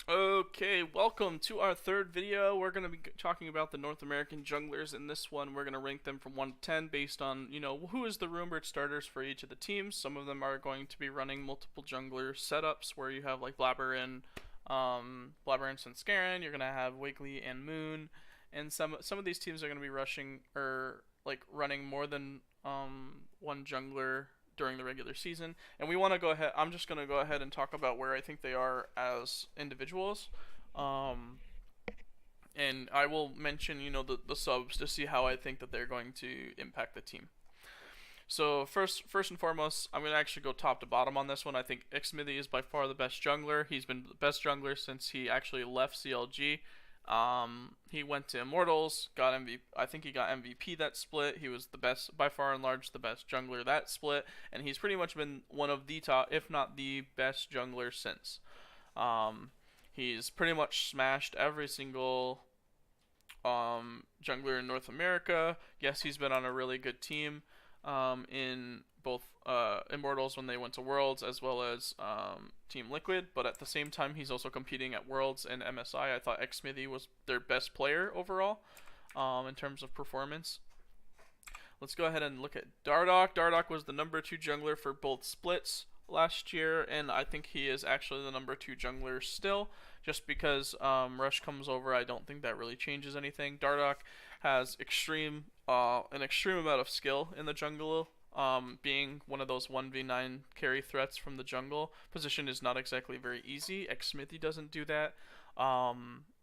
Okay, welcome to our third video. We're going to be talking about the North American junglers. In this one, we're going to rank them from 1 to 10 based on, who is the rumored starters for each of the teams. Some of them are going to be running multiple jungler setups where you have like Blabber and Svenskeren. You're going to have Wiggly and Moon. And some of these teams are going to be rushing or like running more than one jungler during the regular season. And we want to go ahead. I'm just going to go ahead and talk about where I think they are as individuals. Um, and I will mention, the subs to see how I think that they're going to impact the team. So first and foremost, I'm gonna actually go top to bottom on this one. I think Xmithy is by far the best jungler. He's been the best jungler since he actually left CLG. He went to Immortals, got MVP. I think he got MVP that split. He was the best, by far and large, the best jungler that split, and he's pretty much been one of the top, if not the best jungler since. He's pretty much smashed every single jungler in North America. Yes, he's been on a really good team in both Immortals when they went to Worlds as well as Team Liquid, but at the same time he's also competing at Worlds and MSI. I thought Xmithy was their best player overall in terms of performance. Let's go ahead and look at Dardoch. Dardoch was the number 2 jungler for both splits last year, and I think he is actually the number 2 jungler still. Just because Rush comes over, I don't think that really changes anything. Dardoch has an extreme amount of skill in the jungle. Being one of those 1v9 carry threats from the jungle position is not exactly very easy. Xmithy doesn't do that.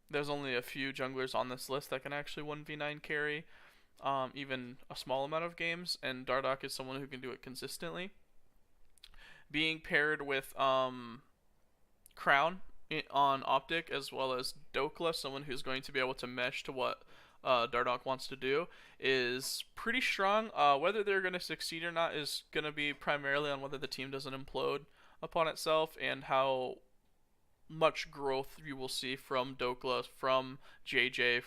There's only a few junglers on this list that can actually 1v9 carry even a small amount of games, and Dardoch is someone who can do it consistently. Being paired with Crown on Optic as well as Dokla, someone who's going to be able to mesh to what Dardoch wants to do, is pretty strong. Whether they're going to succeed or not is going to be primarily on whether the team doesn't implode upon itself and how much growth you will see from Dokla, from JJ,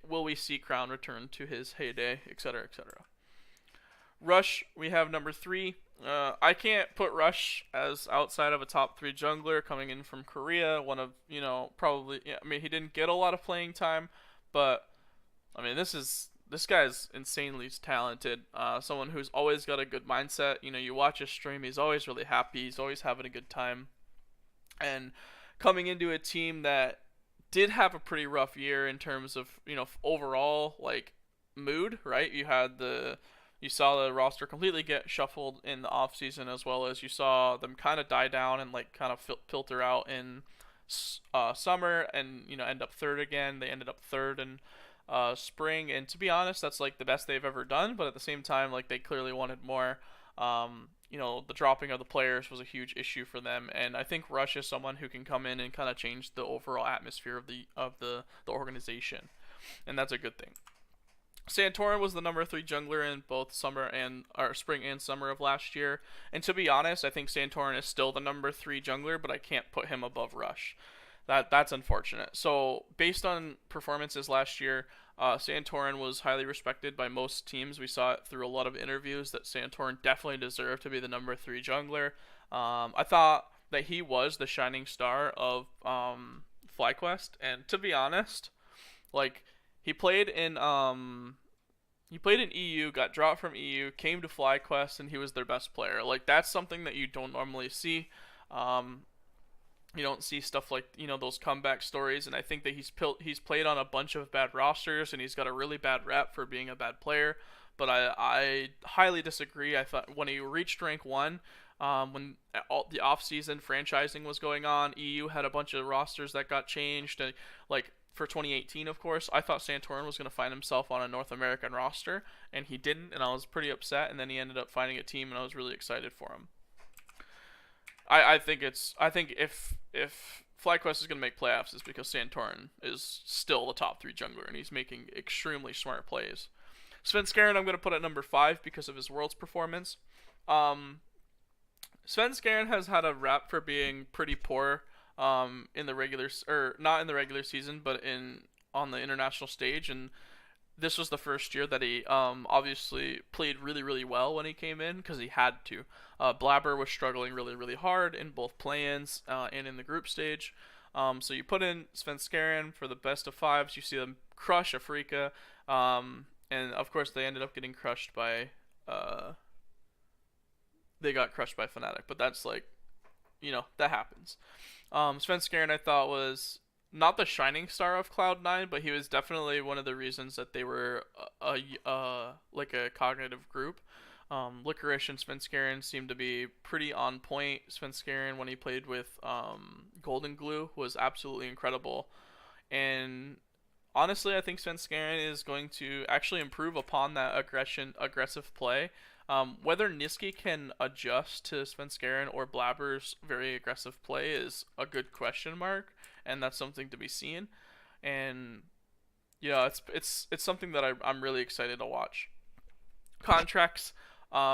will we see Crown return to his heyday, etc., etc. Rush, we have number 3. I can't put Rush as outside of a top 3 jungler coming in from Korea. One of, probably, yeah, I mean, he didn't get a lot of playing time, but, I mean, this guy's insanely talented. Someone who's always got a good mindset. You watch his stream, he's always really happy, he's always having a good time. And coming into a team that did have a pretty rough year in terms of, overall, like, mood, right? You saw the roster completely get shuffled in the offseason, as well as you saw them kind of die down and like kind of filter out in summer, and end up third again. They ended up third in spring, and to be honest, that's like the best they've ever done. But at the same time, like they clearly wanted more. The dropping of the players was a huge issue for them, and I think Rush is someone who can come in and kind of change the overall atmosphere of the organization, and that's a good thing. Santorin was the number 3 jungler in both spring and summer of last year. And to be honest, I think Santorin is still the number 3 jungler, but I can't put him above Rush. That's unfortunate. So based on performances last year, Santorin was highly respected by most teams. We saw it through a lot of interviews that Santorin definitely deserved to be the number 3 jungler. I thought that he was the shining star of FlyQuest, and to be honest, like he played in EU, got dropped from EU, came to FlyQuest, and he was their best player. Like that's something that you don't normally see. Um, you don't see stuff like those comeback stories, and I think that he's played on a bunch of bad rosters, and he's got a really bad rep for being a bad player. But I highly disagree. I thought when he reached rank 1, when all the off-season franchising was going on, EU had a bunch of rosters that got changed, and like for 2018, of course, I thought Santorin was going to find himself on a North American roster, and he didn't, and I was pretty upset. And then he ended up finding a team, and I was really excited for him. I think if FlyQuest is going to make playoffs, it's because Santorin is still the top 3 jungler, and he's making extremely smart plays. Svenskeren I'm going to put at number 5 because of his Worlds performance. Svenskeren has had a rap for being pretty poor in the regular, or not in the regular season, but on the international stage, and this was the first year that he obviously played really, really well when he came in because he had to. Blabber was struggling really, really hard in both play-ins and in the group stage. So you put in Svenskeren for the best of fives. You see them crush Afrika, and of course they ended up getting crushed by. They got crushed by Fnatic, but that's like, that happens. Svenskeren I thought was not the shining star of Cloud9, but he was definitely one of the reasons that they were like a cognitive group. Licorice and Svenskeren seemed to be pretty on point. Svenskeren, when he played with Golden Glue, was absolutely incredible. And honestly, I think Svenskeren is going to actually improve upon that aggressive play. Whether Niski can adjust to Svenskeren or Blabber's very aggressive play is a good question mark, and that's something to be seen. And yeah, it's something that I'm really excited to watch. Contracts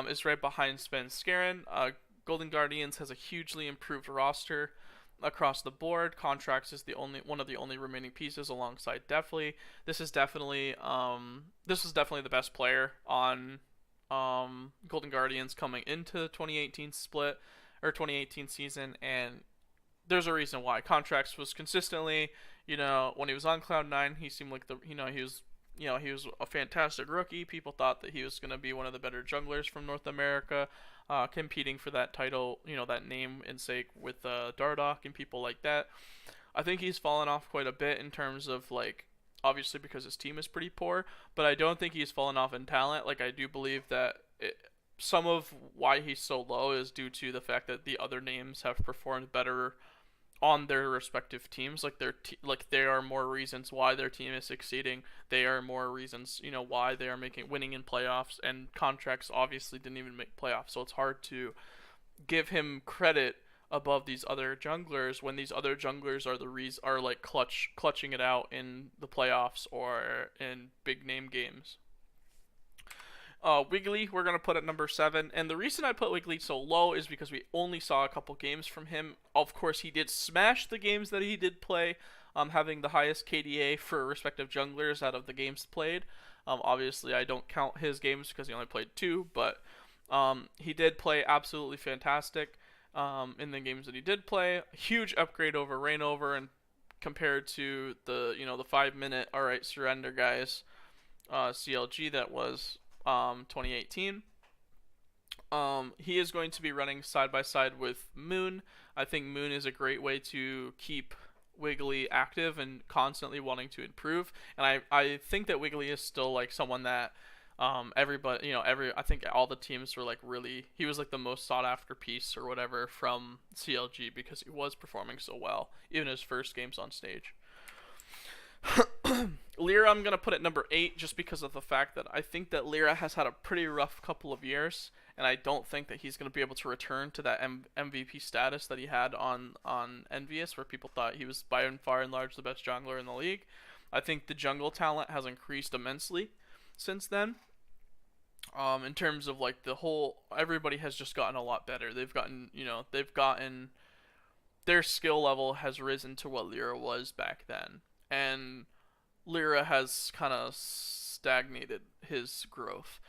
is right behind Svenskeren. Golden Guardians has a hugely improved roster across the board. Contracts is the only one of the only remaining pieces alongside Deftly. This was definitely the best player on Golden Guardians coming into the 2018 split or 2018 season, and there's a reason why. Contracts was consistently, when he was on Cloud9, he seemed like he was a fantastic rookie. People thought that he was going to be one of the better junglers from North America, competing for that title, that name and sake with Dardoch and people like that. I think he's fallen off quite a bit in terms of like, obviously because his team is pretty poor, but I don't think he's fallen off in talent. Like I do believe that some of why he's so low is due to the fact that the other names have performed better on their respective teams. Like there are more reasons why their team is succeeding. They are more reasons, why they are winning in playoffs. And Contracts obviously didn't even make playoffs, so it's hard to give him credit above these other junglers when these other junglers are like clutching it out in the playoffs or in big name games. Wiggly, we're gonna put at number 7, and the reason I put Wiggly so low is because we only saw a couple games from him. Of course, he did smash the games that he did play, having the highest KDA for respective junglers out of the games played. Obviously, I don't count his games because he only played 2, but he did play absolutely fantastic in the games that he did play. Huge upgrade over Reignover, and compared to the 5-minute alright surrender guys CLG that was 2018. He is going to be running side by side with Moon. I think Moon is a great way to keep Wiggly active and constantly wanting to improve. And I think that Wiggly is still like someone that everybody, I think all the teams were like really, he was like the most sought after piece or whatever from CLG because he was performing so well, even his first games on stage. Lyra, I'm going to put at number 8 just because of the fact that I think that Lyra has had a pretty rough couple of years, and I don't think that he's going to be able to return to that MVP status that he had on Envious, where people thought he was by and far and large the best jungler in the league. I think the jungle talent has increased immensely since then. In terms of like everybody has just gotten a lot better. They've gotten their skill level has risen to what Lyra was back then. And Lyra has kind of stagnated his growth.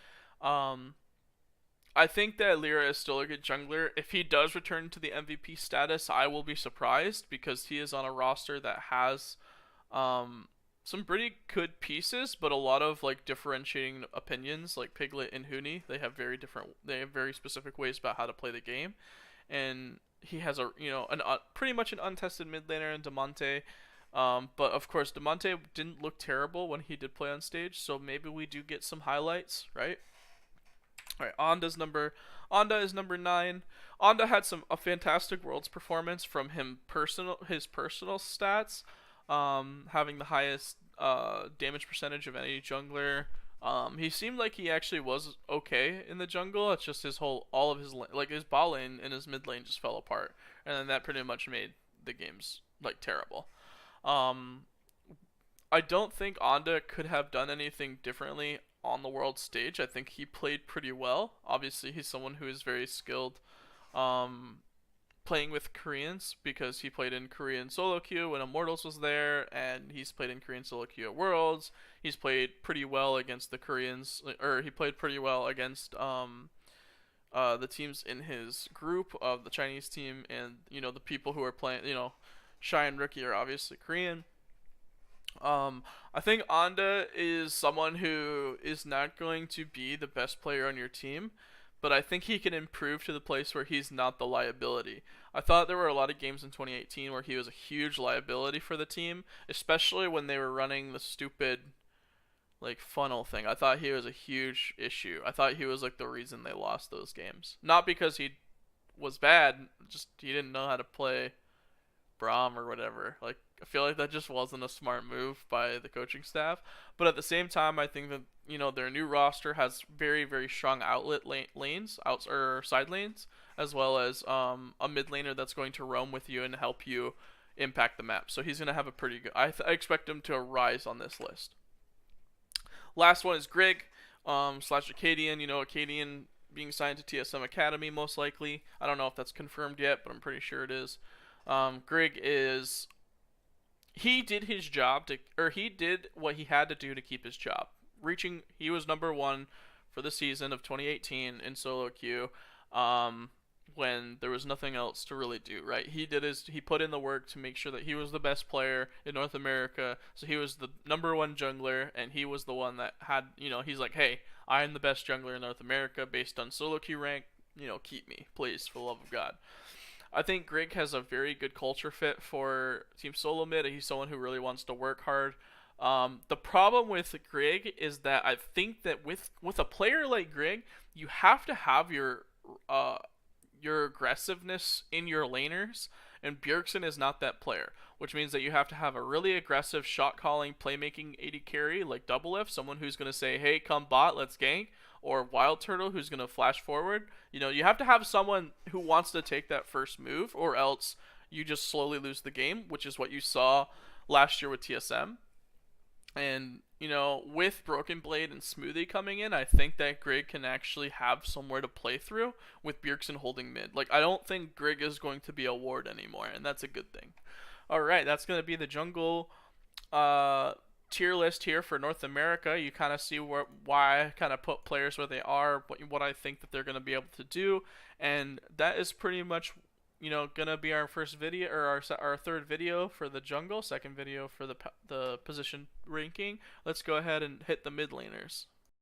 I think that Lyra is still a good jungler. If he does return to the MVP status, I will be surprised because he is on a roster that has some pretty good pieces, but a lot of like differentiating opinions, like Piglet and Huni. They have very specific ways about how to play the game, and he has pretty much an untested mid laner in Damonte. But of course, Damonte didn't look terrible when he did play on stage, so maybe we do get some highlights, right? All right, Onda is number 9. Onda had a fantastic Worlds performance from his personal stats, having the highest damage percentage of any jungler. He seemed like he actually was okay in the jungle. It's just his bot lane and his mid lane just fell apart, and then that pretty much made the games like terrible. I don't think Onda could have done anything differently on the world stage. I think he played pretty well. Obviously, he's someone who is very skilled playing with Koreans because he played in Korean solo queue when Immortals was there, and he's played in Korean solo queue at Worlds. He's played pretty well against the Koreans, or he played pretty well against the teams in his group of the Chinese team, and the people who are playing, Shy and Rookie are obviously Korean. I think Anda is someone who is not going to be the best player on your team, but I think he can improve to the place where he's not the liability. I thought there were a lot of games in 2018 where he was a huge liability for the team, especially when they were running the stupid like funnel thing. I thought he was a huge issue. I thought he was like the reason they lost those games. Not because he was bad, just he didn't know how to play Braum or whatever. Like I feel like that just wasn't a smart move by the coaching staff. But at the same time, I think that their new roster has very very strong outlet lanes, outs or side lanes, as well as a mid laner that's going to roam with you and help you impact the map. So he's gonna have a pretty good. I expect him to rise on this list. Last one is Grig slash Acadian. Acadian being signed to TSM Academy most likely. I don't know if that's confirmed yet, but I'm pretty sure it is. Grig is he did his job he did what he had to do to keep his job. He was number 1 for the season of 2018 in solo queue. When there was nothing else to really do, right? He put in the work to make sure that he was the best player in North America. So he was the number 1 jungler, and he was the one that had, he's like, hey, I am the best jungler in North America based on solo queue rank. Keep me, please, for the love of God. I think Grig has a very good culture fit for Team Solo Mid. He's someone who really wants to work hard. The problem with Grig is that I think that with a player like Grig, you have to have your aggressiveness in your laners, and Bjergsen is not that player, which means that you have to have a really aggressive shot calling, playmaking AD carry like Double F, someone who's going to say, hey, come bot, let's gank, or Wild Turtle who's going to flash forward. You have to have someone who wants to take that first move, or else you just slowly lose the game, which is what you saw last year with TSM. And, with Broken Blade and Smoothie coming in, I think that Grig can actually have somewhere to play through with Bjergsen holding mid. Like, I don't think Grig is going to be a ward anymore, and that's a good thing. Alright, that's going to be the jungle tier list here for North America. You kind of see why I kind of put players where they are, what I think that they're going to be able to do, and that is pretty much gonna be our first video, or our third video for the jungle, second video for the position ranking. Let's go ahead and hit the mid laners.